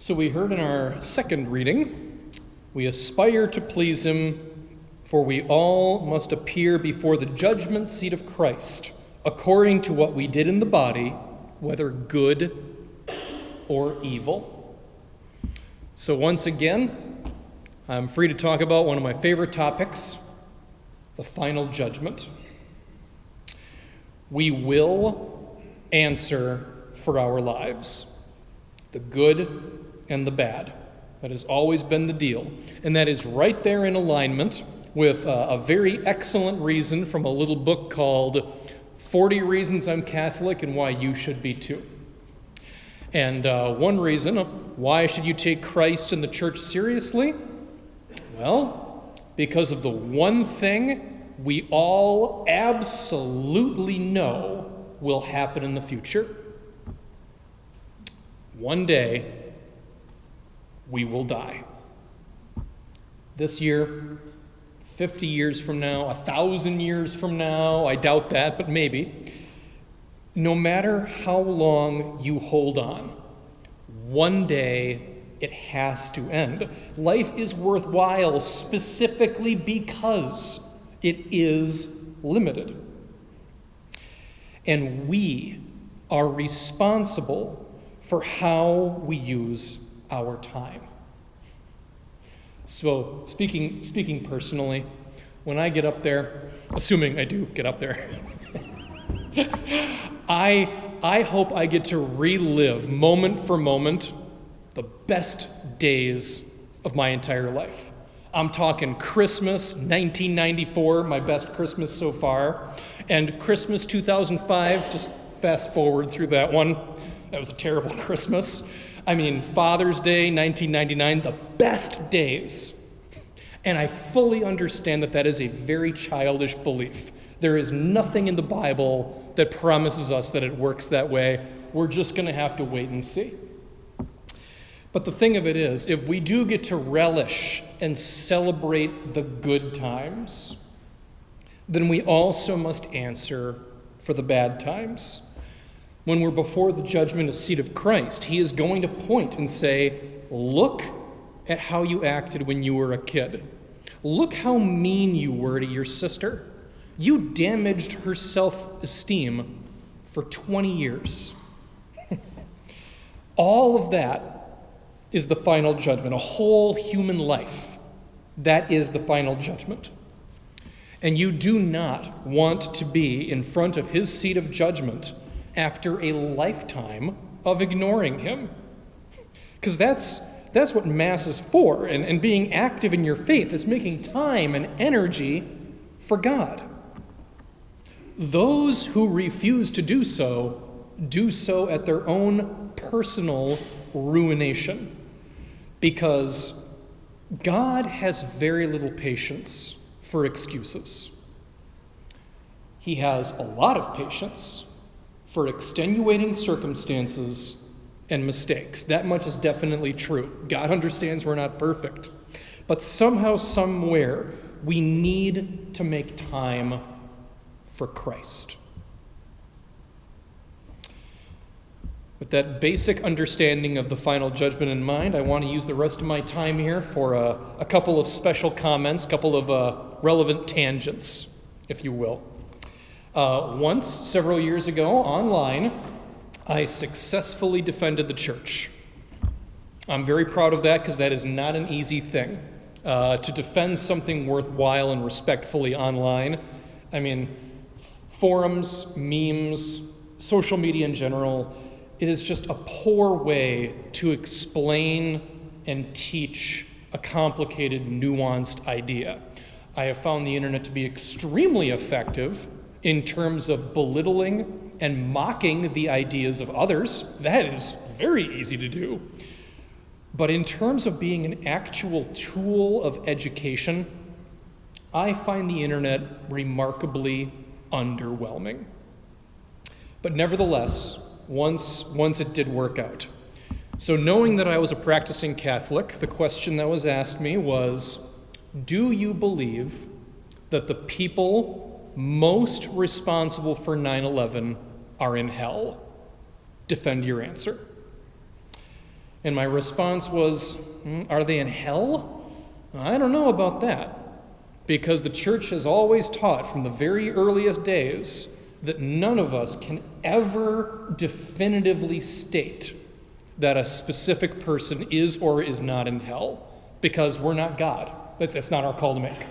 So we heard in our second reading, we aspire to please him, for we all must appear before the judgment seat of Christ, according to what we did in the body, whether good or evil. So once again, I'm free to talk about one of my favorite topics, the final judgment. We will answer for our lives, the good and the bad. That has always been the deal. And that is right there in alignment with a very excellent reason from a little book called 40 Reasons I'm Catholic and Why You Should Be Too. And one reason, why should you take Christ and the church seriously? Well, because of the one thing we all absolutely know will happen in the future. One day, we will die. This year, 50 years from now, 1,000 years from now, I doubt that, but maybe. No matter how long you hold on, one day it has to end. Life is worthwhile specifically because it is limited. And we are responsible for how we use our time. So speaking personally, when I get up there, assuming I do get up there, I hope I get to relive moment for moment the best days of my entire life. I'm talking Christmas 1994, my best Christmas so far, and Christmas 2005, just fast forward through that one. That was a terrible Christmas. I mean, Father's Day, 1999, the best days. And I fully understand that that is a very childish belief. There is nothing in the Bible that promises us that it works that way. We're just going to have to wait and see. But the thing of it is, if we do get to relish and celebrate the good times, then we also must answer for the bad times. When we're before the judgment seat of Christ, he is going to point and say, look at how you acted when you were a kid. Look how mean you were to your sister. You damaged her self-esteem for 20 years. All of that is the final judgment, a whole human life. That is the final judgment. And you do not want to be in front of his seat of judgment after a lifetime of ignoring him. Because that's what Mass is for, and being active in your faith is making time and energy for God. Those who refuse to do so at their own personal ruination, because God has very little patience for excuses. He has a lot of patience for extenuating circumstances and mistakes. That much is definitely true. God understands we're not perfect. But somehow, somewhere, we need to make time for Christ. With that basic understanding of the final judgment in mind, I want to use the rest of my time here for a couple of special comments, a couple of relevant tangents, if you will. Once, several years ago, online, I successfully defended the church. I'm very proud of that because that is not an easy thing. To defend something worthwhile and respectfully online. I mean, forums, memes, social media in general, it is just a poor way to explain and teach a complicated, nuanced idea. I have found the internet to be extremely effective in terms of belittling and mocking the ideas of others. That is very easy to do. But in terms of being an actual tool of education, I find the internet remarkably underwhelming. But nevertheless, once it did work out. So knowing that I was a practicing Catholic, the question that was asked me was, do you believe that the people most responsible for 9/11 are in hell? Defend your answer. And my response was, are they in hell? I don't know about that, because the church has always taught from the very earliest days that none of us can ever definitively state that a specific person is or is not in hell, because we're not God. That's not our call to make.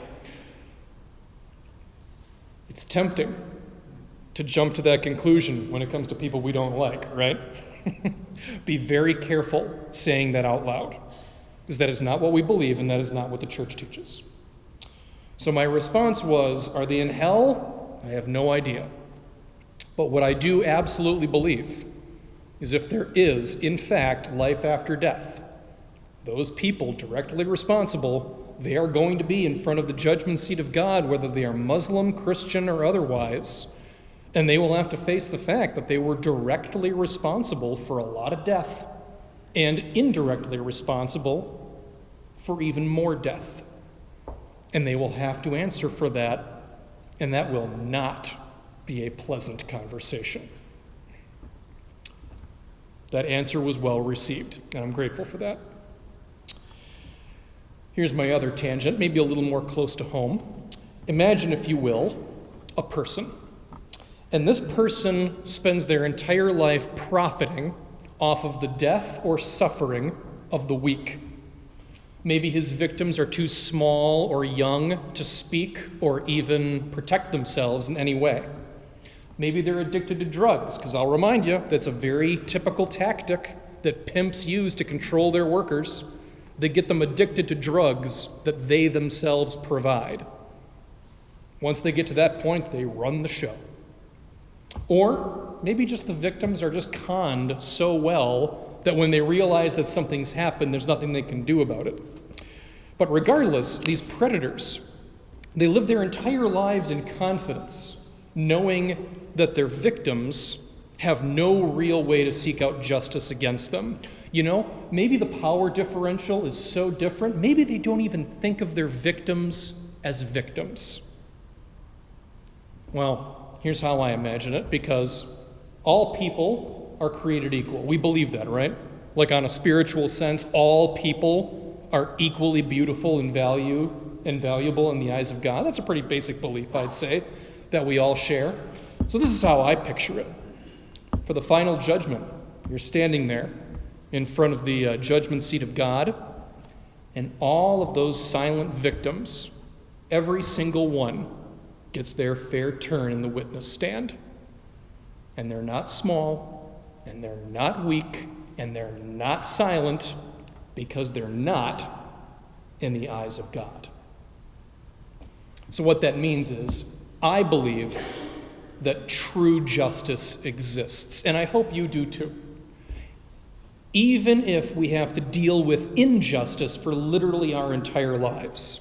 It's tempting to jump to that conclusion when it comes to people we don't like, right? Be very careful saying that out loud, because that is not what we believe and that is not what the church teaches. So my response was, are they in hell? I have no idea. But what I do absolutely believe is if there is, in fact, life after death, those people directly responsible, they are going to be in front of the judgment seat of God, whether they are Muslim, Christian, or otherwise, and they will have to face the fact that they were directly responsible for a lot of death and indirectly responsible for even more death. And they will have to answer for that, and that will not be a pleasant conversation. That answer was well received, and I'm grateful for that. Here's my other tangent, maybe a little more close to home. Imagine, if you will, a person. And this person spends their entire life profiting off of the death or suffering of the weak. Maybe his victims are too small or young to speak or even protect themselves in any way. Maybe they're addicted to drugs, because I'll remind you, that's a very typical tactic that pimps use to control their workers. They get them addicted to drugs that they themselves provide. Once they get to that point, they run the show. Or maybe just the victims are just conned so well that when they realize that something's happened, there's nothing they can do about it. But regardless, these predators, they live their entire lives in confidence, knowing that their victims have no real way to seek out justice against them. You know, maybe the power differential is so different, maybe they don't even think of their victims as victims. Well, here's how I imagine it, because all people are created equal. We believe that, right? Like on a spiritual sense, all people are equally beautiful and valuable in the eyes of God. That's a pretty basic belief, I'd say, that we all share. So this is how I picture it. For the final judgment, you're standing there in front of the judgment seat of God, and all of those silent victims, every single one, gets their fair turn in the witness stand. And they're not small, and they're not weak, and they're not silent, because they're not in the eyes of God. So what that means is, I believe that true justice exists, and I hope you do too. Even if we have to deal with injustice for literally our entire lives,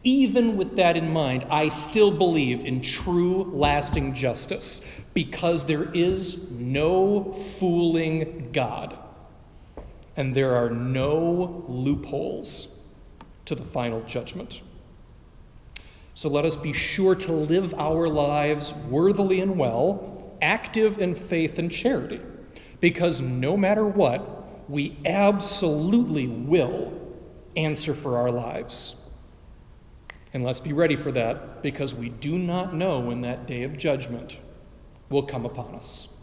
even with that in mind, I still believe in true, lasting justice, because there is no fooling God, and there are no loopholes to the final judgment. So let us be sure to live our lives worthily and well, active in faith and charity, because no matter what, we absolutely will answer for our lives. And let's be ready for that, because we do not know when that day of judgment will come upon us.